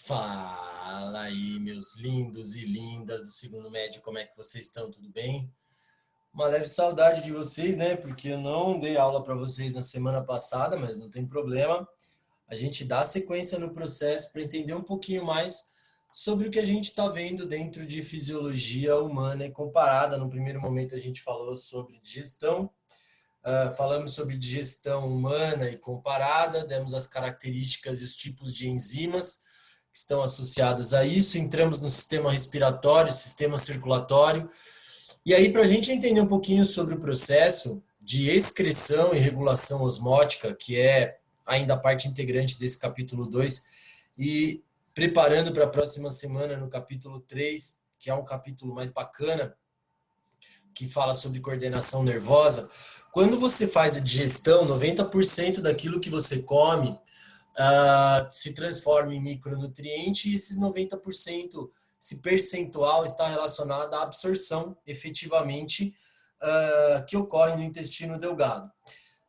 Fala aí, meus lindos e lindas do segundo médio, como é que vocês estão? Tudo bem? Uma leve saudade de vocês, né? Porque eu não dei aula para vocês na semana passada, mas não tem problema. A gente dá sequência no processo para entender um pouquinho mais sobre o que a gente está vendo dentro de fisiologia humana e comparada. No primeiro momento a gente falou sobre digestão, falamos sobre digestão humana e comparada, demos as características e os tipos de enzimas que estão associadas a isso, entramos no sistema respiratório, sistema circulatório, e aí para a gente entender um pouquinho sobre o processo de excreção e regulação osmótica, que é ainda a parte integrante desse capítulo 2, e preparando para a próxima semana no capítulo 3, que é um capítulo mais bacana, que fala sobre coordenação nervosa. Quando você faz a digestão, 90% daquilo que você come se transforma em micronutriente e esses 90%, esse percentual está relacionado à absorção, efetivamente, que ocorre no intestino delgado.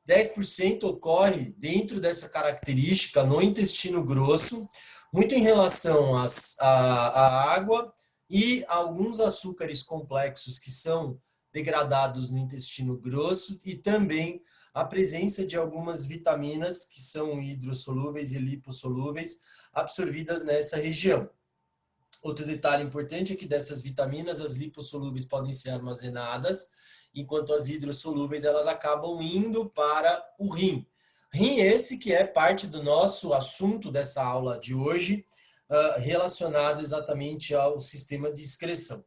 10% ocorre dentro dessa característica no intestino grosso, muito em relação à água e alguns açúcares complexos que são degradados no intestino grosso e também a presença de algumas vitaminas que são hidrossolúveis e lipossolúveis absorvidas nessa região. Outro detalhe importante é que dessas vitaminas, as lipossolúveis podem ser armazenadas, enquanto as hidrossolúveis elas acabam indo para o rim. Rim esse que é parte do nosso assunto dessa aula de hoje, relacionado exatamente ao sistema de excreção.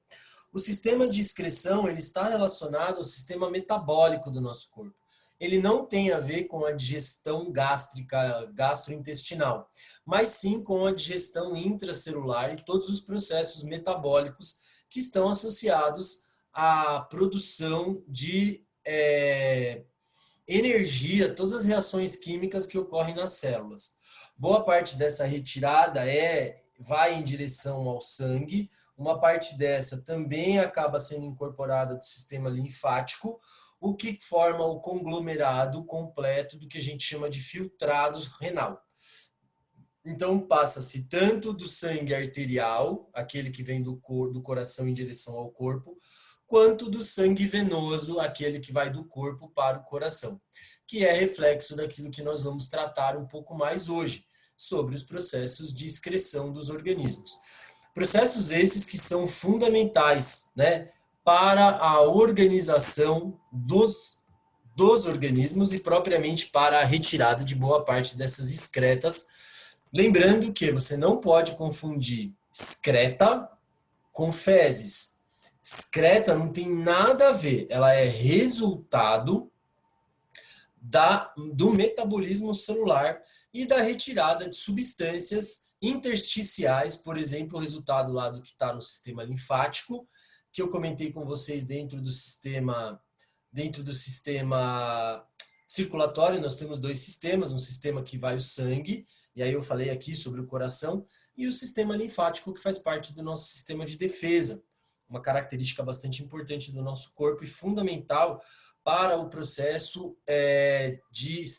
O sistema de excreção ele está relacionado ao sistema metabólico do nosso corpo. Ele não tem a ver com a digestão gástrica, gastrointestinal, mas sim com a digestão intracelular e todos os processos metabólicos que estão associados à produção de energia, todas as reações químicas que ocorrem nas células. Boa parte dessa retirada vai em direção ao sangue, uma parte dessa também acaba sendo incorporada do sistema linfático, o que forma o conglomerado completo do que a gente chama de filtrado renal. Então, passa-se tanto do sangue arterial, aquele que vem do coração em direção ao corpo, quanto do sangue venoso, aquele que vai do corpo para o coração, que é reflexo daquilo que nós vamos tratar um pouco mais hoje, sobre os processos de excreção dos organismos. Processos esses que são fundamentais, né, para a organização dos organismos e propriamente para a retirada de boa parte dessas excretas. Lembrando que você não pode confundir excreta com fezes. Excreta não tem nada a ver, ela é resultado do metabolismo celular e da retirada de substâncias intersticiais, por exemplo, o resultado lá do que está no sistema linfático, que eu comentei com vocês dentro do sistema circulatório. Nós temos dois sistemas, um sistema que vai o sangue, e aí eu falei aqui sobre o coração, e o sistema linfático, que faz parte do nosso sistema de defesa, uma característica bastante importante do nosso corpo e fundamental para o processo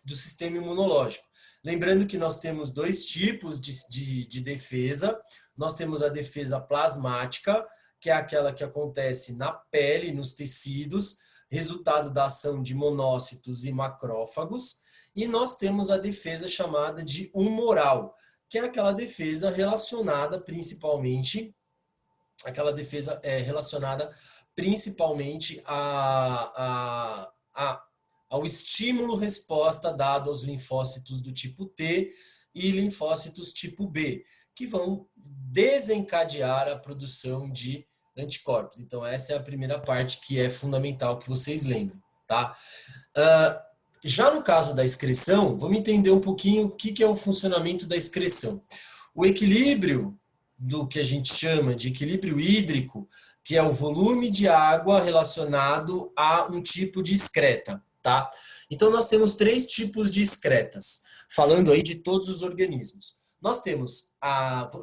do sistema imunológico. Lembrando que nós temos dois tipos de defesa. Nós temos a defesa plasmática, que é aquela que acontece na pele, nos tecidos, resultado da ação de monócitos e macrófagos. E nós temos a defesa chamada de humoral, que é aquela defesa relacionada principalmente ao estímulo-resposta dado aos linfócitos do tipo T e linfócitos tipo B, que vão desencadear a produção de anticorpos. Então, essa é a primeira parte que é fundamental que vocês lembrem, tá? Já no caso da excreção, vamos entender um pouquinho o que é o funcionamento da excreção. O equilíbrio do que a gente chama de equilíbrio hídrico, que é o volume de água relacionado a um tipo de excreta, tá? Então, nós temos três tipos de excretas, falando aí de todos os organismos. Nós temos,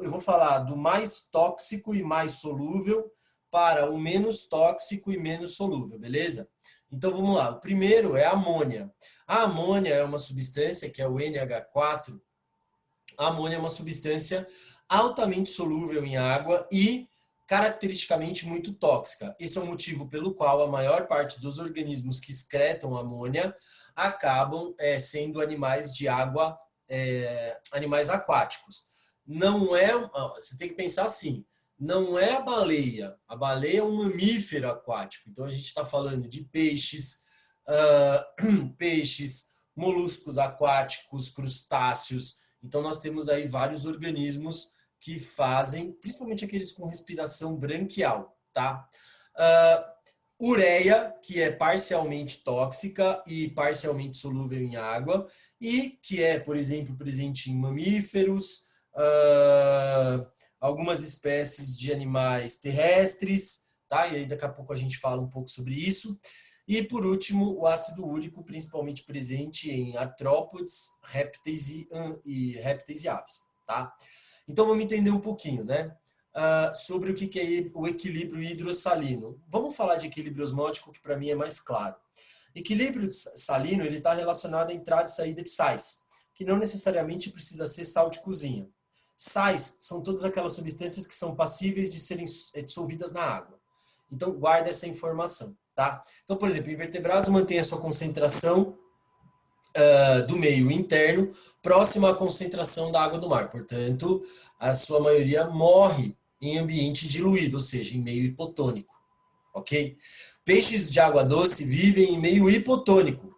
eu vou falar do mais tóxico e mais solúvel para o menos tóxico e menos solúvel, beleza? Então, vamos lá. O primeiro é a amônia. A amônia é uma substância que é o NH4. A amônia é uma substância altamente solúvel em água e caracteristicamente muito tóxica. Esse é o motivo pelo qual a maior parte dos organismos que excretam amônia acabam sendo animais de água, animais aquáticos. Não é, você tem que pensar assim, não é a baleia é um mamífero aquático, então a gente está falando de peixes, peixes, moluscos aquáticos, crustáceos, então nós temos aí vários organismos que fazem, principalmente aqueles com respiração branquial, tá? Ureia, que é parcialmente tóxica e parcialmente solúvel em água, e que é, por exemplo, presente em mamíferos, algumas espécies de animais terrestres, tá? E aí daqui a pouco a gente fala um pouco sobre isso. E por último, o ácido úrico, principalmente presente em artrópodes, répteis e aves, tá? Então vamos entender um pouquinho, né? Sobre o que é o equilíbrio hidrossalino. Vamos falar de equilíbrio osmótico, que para mim é mais claro. Equilíbrio salino ele está relacionado à entrada e saída de sais, que não necessariamente precisa ser sal de cozinha. Sais são todas aquelas substâncias que são passíveis de serem dissolvidas na água. Então guarda essa informação, tá? Então, por exemplo, invertebrados mantêm a sua concentração do meio interno próximo à concentração da água do mar. Portanto, a sua maioria morre em ambiente diluído, ou seja, em meio hipotônico, ok? Peixes de água doce vivem em meio hipotônico,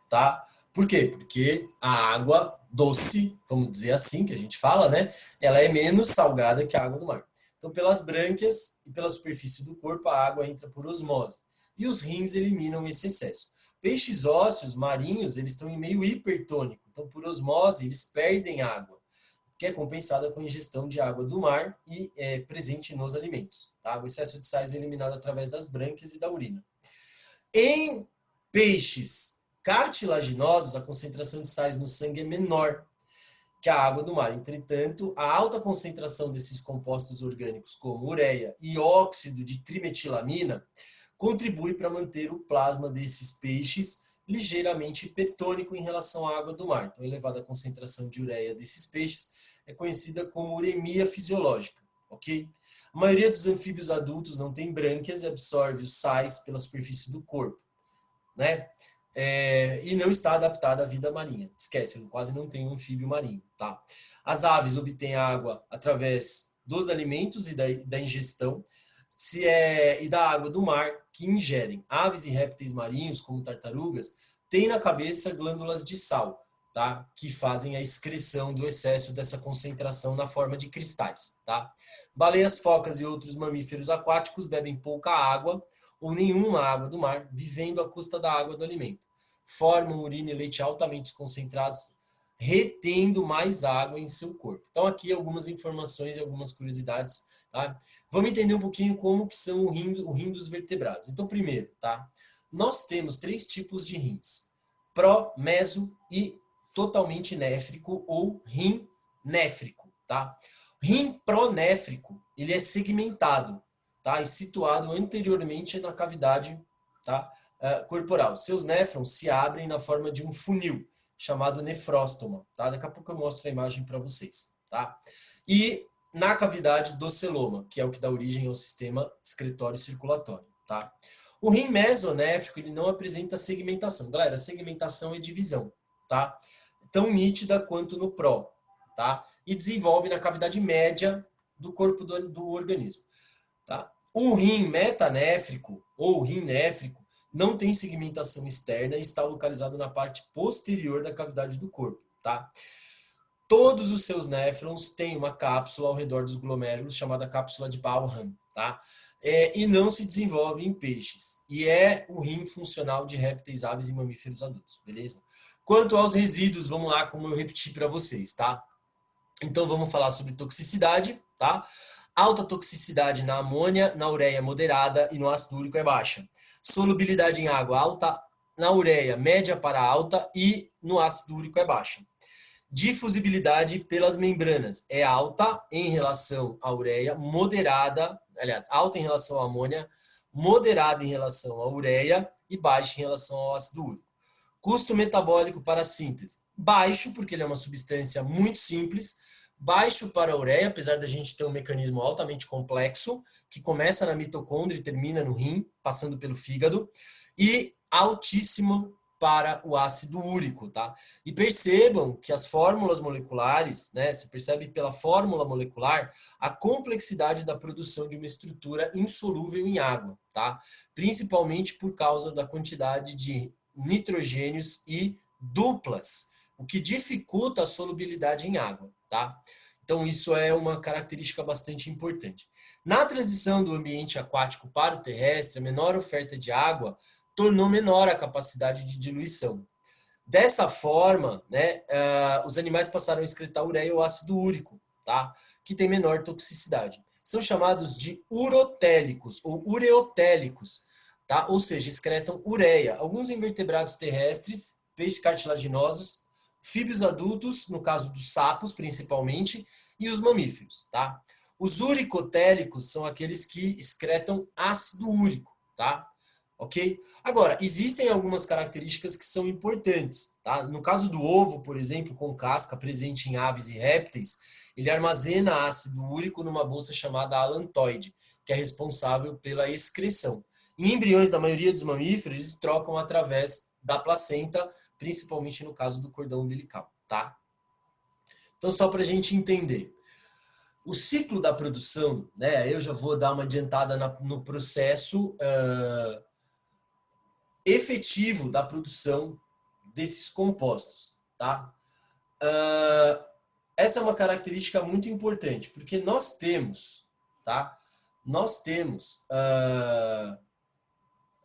tá? Por quê? Porque a água doce, vamos dizer assim, que a gente fala, né? Ela é menos salgada que a água do mar. Então, pelas brânquias e pela superfície do corpo, a água entra por osmose. E os rins eliminam esse excesso. Peixes ósseos marinhos, eles estão em meio hipertônico. Então, por osmose, eles perdem água, que é compensada com a ingestão de água do mar e é presente nos alimentos. Tá? O excesso de sais é eliminado através das brânquias e da urina. Em peixes cartilaginosos, a concentração de sais no sangue é menor que a água do mar. Entretanto, a alta concentração desses compostos orgânicos, como ureia e óxido de trimetilamina, contribui para manter o plasma desses peixes ligeiramente hipertônico em relação à água do mar. Então, a elevada concentração de ureia desses peixes é conhecida como uremia fisiológica, ok? A maioria dos anfíbios adultos não tem brânquias e absorve os sais pela superfície do corpo, né? E não está adaptada à vida marinha. Esquece, quase não tem um anfíbio marinho, tá? As aves obtêm água através dos alimentos e da ingestão, e da água do mar que ingerem. Aves e répteis marinhos, como tartarugas, têm na cabeça glândulas de sal, tá? Que fazem a excreção do excesso dessa concentração na forma de cristais, tá? Baleias, focas e outros mamíferos aquáticos bebem pouca água ou nenhuma água do mar, vivendo à custa da água do alimento. Formam urina e leite altamente concentrados, retendo mais água em seu corpo. Então aqui algumas informações e algumas curiosidades, tá? Vamos entender um pouquinho como que são o rim dos vertebrados. Então primeiro, tá? Nós temos 3 tipos de rins: pró, meso e totalmente néfrico ou rim néfrico, tá? O rim pronéfrico, ele é segmentado, tá? E situado anteriormente na cavidade, tá? Corporal. Seus néfrons se abrem na forma de um funil, chamado nefróstoma, tá? Daqui a pouco eu mostro a imagem para vocês, tá? E na cavidade do celoma, que é o que dá origem ao sistema excretório e circulatório, tá? O rim mesonéfrico, ele não apresenta segmentação. Galera, segmentação é divisão, tá? Tão nítida quanto no pró, tá? E desenvolve na cavidade média do corpo do organismo, tá? O rim metanéfrico ou rim néfrico não tem segmentação externa e está localizado na parte posterior da cavidade do corpo, tá? Todos os seus néfrons têm uma cápsula ao redor dos glomérulos chamada cápsula de Bowman, tá? E não se desenvolve em peixes. E é o rim funcional de répteis, aves e mamíferos adultos, beleza? Quanto aos resíduos, vamos lá, como eu repeti para vocês, tá? Então vamos falar sobre toxicidade, tá? Alta toxicidade na amônia, na ureia moderada e no ácido úrico é baixa. Solubilidade em água alta, na ureia média para alta e no ácido úrico é baixa. Difusibilidade pelas membranas é alta em relação à ureia, moderada, aliás, alta em relação à amônia, moderada em relação à ureia e baixa em relação ao ácido úrico. Custo metabólico para a síntese, baixo, porque ele é uma substância muito simples, baixo para a ureia, apesar da gente ter um mecanismo altamente complexo, que começa na mitocôndria e termina no rim, passando pelo fígado, e altíssimo para o ácido úrico, tá? E percebam que as fórmulas moleculares, né, se percebe pela fórmula molecular a complexidade da produção de uma estrutura insolúvel em água, tá? Principalmente por causa da quantidade de nitrogênios e duplas, o que dificulta a solubilidade em água, tá? Então isso é uma característica bastante importante. Na transição do ambiente aquático para o terrestre, a menor oferta de água tornou menor a capacidade de diluição. Dessa forma, né, os animais passaram a excretar ureia ou ácido úrico, tá? Que tem menor toxicidade. São chamados de urotélicos ou ureotélicos, tá? Ou seja, excretam ureia. Alguns invertebrados terrestres, peixes cartilaginosos, anfíbios adultos, no caso dos sapos principalmente, e os mamíferos, tá? Os uricotélicos são aqueles que excretam ácido úrico, tá? Ok? Agora, existem algumas características que são importantes, tá? No caso do ovo, por exemplo, com casca presente em aves e répteis, ele armazena ácido úrico numa bolsa chamada alantoide, que é responsável pela excreção. Em embriões da maioria dos mamíferos, eles trocam através da placenta, principalmente no caso do cordão umbilical, tá? Então, só para a gente entender. O ciclo da produção, né? Eu já vou dar uma adiantada no processo efetivo da produção desses compostos, tá? Essa é uma característica muito importante, porque nós temos, tá? Nós temos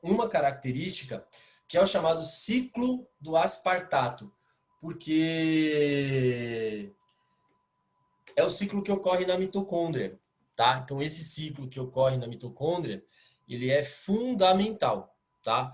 uma característica que é o chamado ciclo do aspartato, porque é o ciclo que ocorre na mitocôndria, tá? Então esse ciclo que ocorre na mitocôndria, ele é fundamental, tá?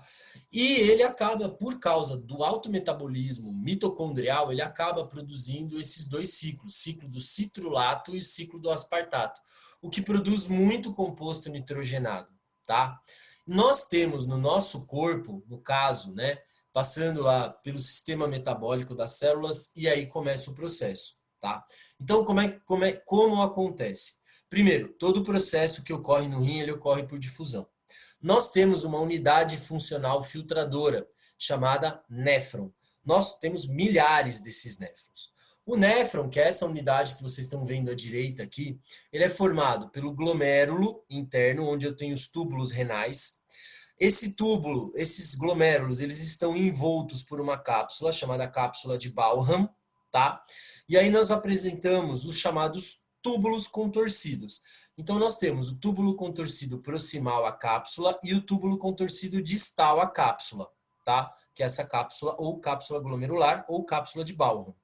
E ele acaba, por causa do alto metabolismo mitocondrial, ele acaba produzindo esses dois ciclos, ciclo do citrulato e ciclo do aspartato, o que produz muito composto nitrogenado, tá? Nós temos no nosso corpo, no caso, né, passando lá pelo sistema metabólico das células e aí começa o processo, tá? Então, como acontece? Primeiro, todo o processo que ocorre no rim, ele ocorre por difusão. Nós temos uma unidade funcional filtradora, chamada néfron. Nós temos milhares desses néfrons. O néfron, que é essa unidade que vocês estão vendo à direita aqui, ele é formado pelo glomérulo interno, onde eu tenho os túbulos renais. Esse túbulo, esses glomérulos, eles estão envoltos por uma cápsula, chamada cápsula de Bowham, tá? E aí nós apresentamos os chamados túbulos contorcidos. Então, nós temos o túbulo contorcido proximal à cápsula e o túbulo contorcido distal à cápsula, tá? Que é essa cápsula ou cápsula glomerular ou cápsula de Bowham.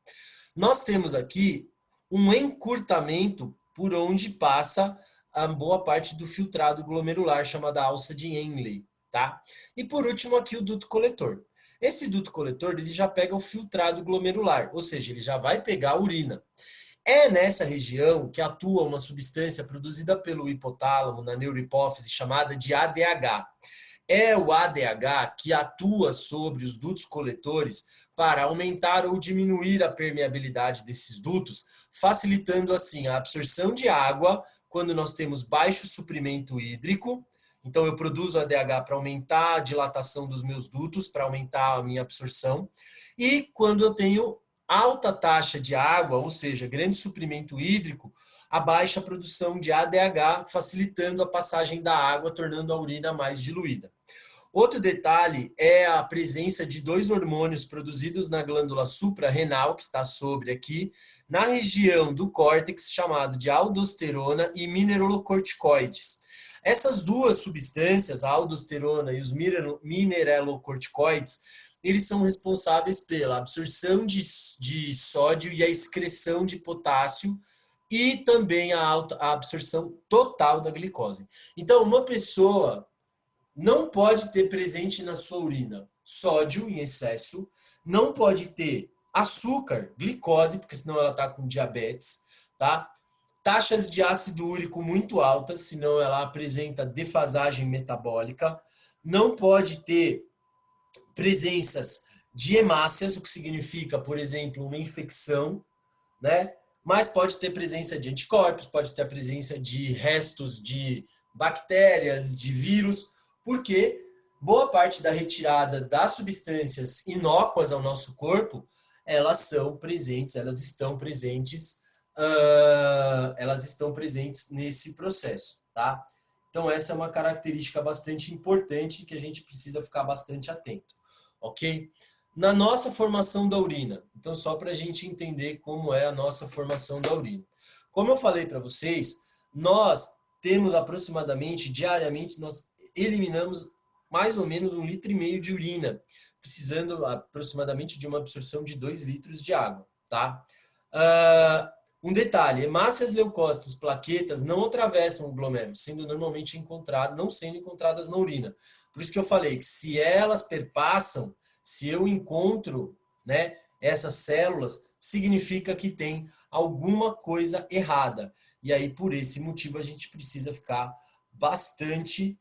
Nós temos aqui um encurtamento por onde passa a boa parte do filtrado glomerular, chamada alça de Henle, tá? E por último aqui o duto coletor. Esse duto coletor ele já pega o filtrado glomerular, ou seja, ele já vai pegar a urina. É nessa região que atua uma substância produzida pelo hipotálamo na neurohipófise chamada de ADH. É o ADH que atua sobre os dutos coletores para aumentar ou diminuir a permeabilidade desses dutos, facilitando assim a absorção de água quando nós temos baixo suprimento hídrico. Então eu produzo ADH para aumentar a dilatação dos meus dutos, para aumentar a minha absorção. E quando eu tenho alta taxa de água, ou seja, grande suprimento hídrico, a baixa produção de ADH, facilitando a passagem da água, tornando a urina mais diluída. Outro detalhe é a presença de dois hormônios produzidos na glândula suprarrenal, que está sobre aqui, na região do córtex, chamado de aldosterona e mineralocorticoides. Essas duas substâncias, a aldosterona e os mineralocorticoides, eles são responsáveis pela absorção de sódio e a excreção de potássio e também a absorção total da glicose. Então, uma pessoa não pode ter presente na sua urina sódio em excesso, não pode ter açúcar, glicose, porque senão ela está com diabetes, tá? Taxas de ácido úrico muito altas, senão ela apresenta defasagem metabólica, não pode ter presenças de hemácias, o que significa, por exemplo, uma infecção, né? mas pode ter presença de anticorpos, pode ter a presença de restos de bactérias, de vírus, porque boa parte da retirada das substâncias inócuas ao nosso corpo, elas estão presentes nesse processo, tá? Então essa é uma característica bastante importante que a gente precisa ficar bastante atento, ok? Na nossa formação da urina, então só para a gente entender como é a nossa formação da urina. Como eu falei para vocês, nós temos aproximadamente, diariamente, nós eliminamos mais ou menos 1,5 litro de urina, precisando aproximadamente de uma absorção de 2 litros de água, tá? Um detalhe, hemácias, leucócitos, plaquetas não atravessam o glomérulo, sendo normalmente não sendo encontradas na urina. Por isso que eu falei que se elas perpassam, se eu encontro, né, essas células, significa que tem alguma coisa errada. E aí, por esse motivo, a gente precisa ficar bastante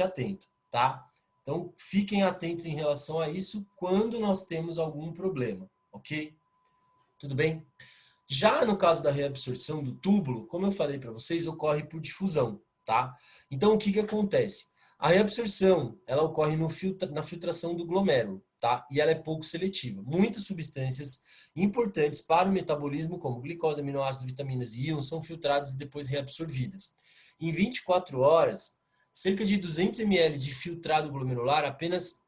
atento, tá? Então, fiquem atentos em relação a isso quando nós temos algum problema, ok? Tudo bem? Já no caso da reabsorção do túbulo, como eu falei para vocês, ocorre por difusão, tá? Então, o que que acontece? A reabsorção, ela ocorre na filtração do glomérulo, tá? E ela é pouco seletiva. Muitas substâncias importantes para o metabolismo, como glicose, aminoácidos, vitaminas e íons, são filtradas e depois reabsorvidas. Em 24 horas, cerca de 200 ml de filtrado glomerular, apenas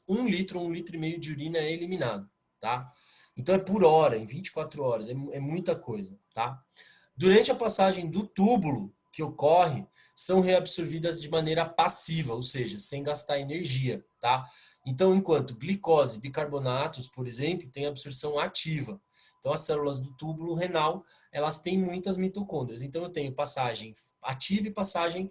1 litro ou 1,5 litro de urina é eliminado, tá? Então é por hora, em 24 horas, é muita coisa, tá? Durante a passagem do túbulo que ocorre, são reabsorvidas de maneira passiva, ou seja, sem gastar energia, tá? Então, enquanto glicose, bicarbonatos, por exemplo, têm absorção ativa. Então, as células do túbulo renal, elas têm muitas mitocôndrias. Então, eu tenho passagem ativa e passagem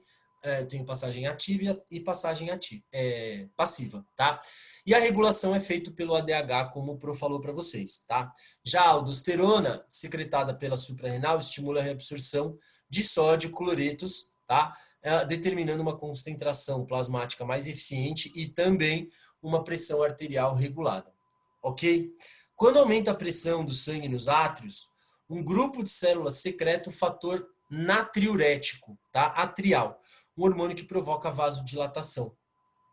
passiva, tá? E a regulação é feita pelo ADH, como o Pro falou para vocês, tá? Já a aldosterona, secretada pela suprarrenal, estimula a reabsorção de sódio e cloretos, tá? Determinando uma concentração plasmática mais eficiente e também uma pressão arterial regulada, ok? Quando aumenta a pressão do sangue nos átrios, um grupo de células secreta o fator natriurético, tá? Atrial, um hormônio que provoca vasodilatação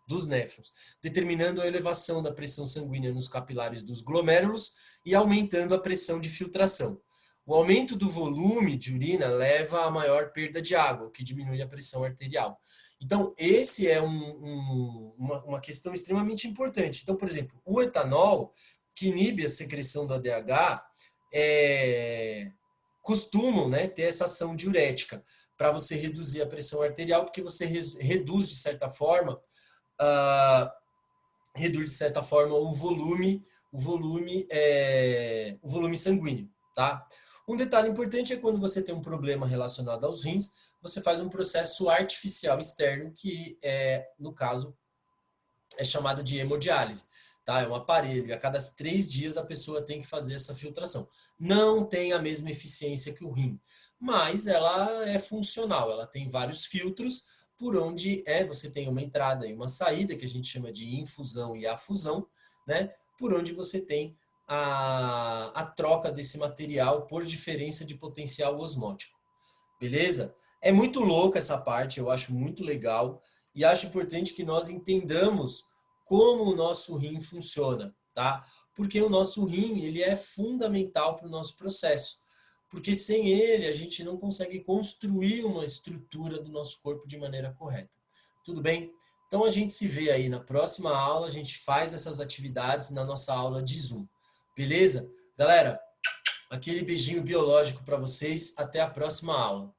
dos néfrons, determinando a elevação da pressão sanguínea nos capilares dos glomérulos e aumentando a pressão de filtração. O aumento do volume de urina leva a maior perda de água, o que diminui a pressão arterial. Então, esse é uma questão extremamente importante. Então, por exemplo, o etanol, que inibe a secreção do ADH, costumam, né, ter essa ação diurética para você reduzir a pressão arterial, porque você reduz, de certa forma, o volume sanguíneo, tá? Um detalhe importante é quando você tem um problema relacionado aos rins, você faz um processo artificial externo que, no caso, é chamado de hemodiálise, tá? É um aparelho e a cada 3 dias a pessoa tem que fazer essa filtração. Não tem a mesma eficiência que o rim, mas ela é funcional, ela tem vários filtros por onde você tem uma entrada e uma saída, que a gente chama de infusão e afusão, né? Por onde você tem a troca desse material por diferença de potencial osmótico. Beleza? É muito louca essa parte, eu acho muito legal e acho importante que nós entendamos como o nosso rim funciona, tá? Porque o nosso rim, ele é fundamental para o nosso processo. Porque sem ele, a gente não consegue construir uma estrutura do nosso corpo de maneira correta. Tudo bem? Então, a gente se vê aí na próxima aula, a gente faz essas atividades na nossa aula de Zoom. Beleza? Galera, aquele beijinho biológico para vocês. Até a próxima aula.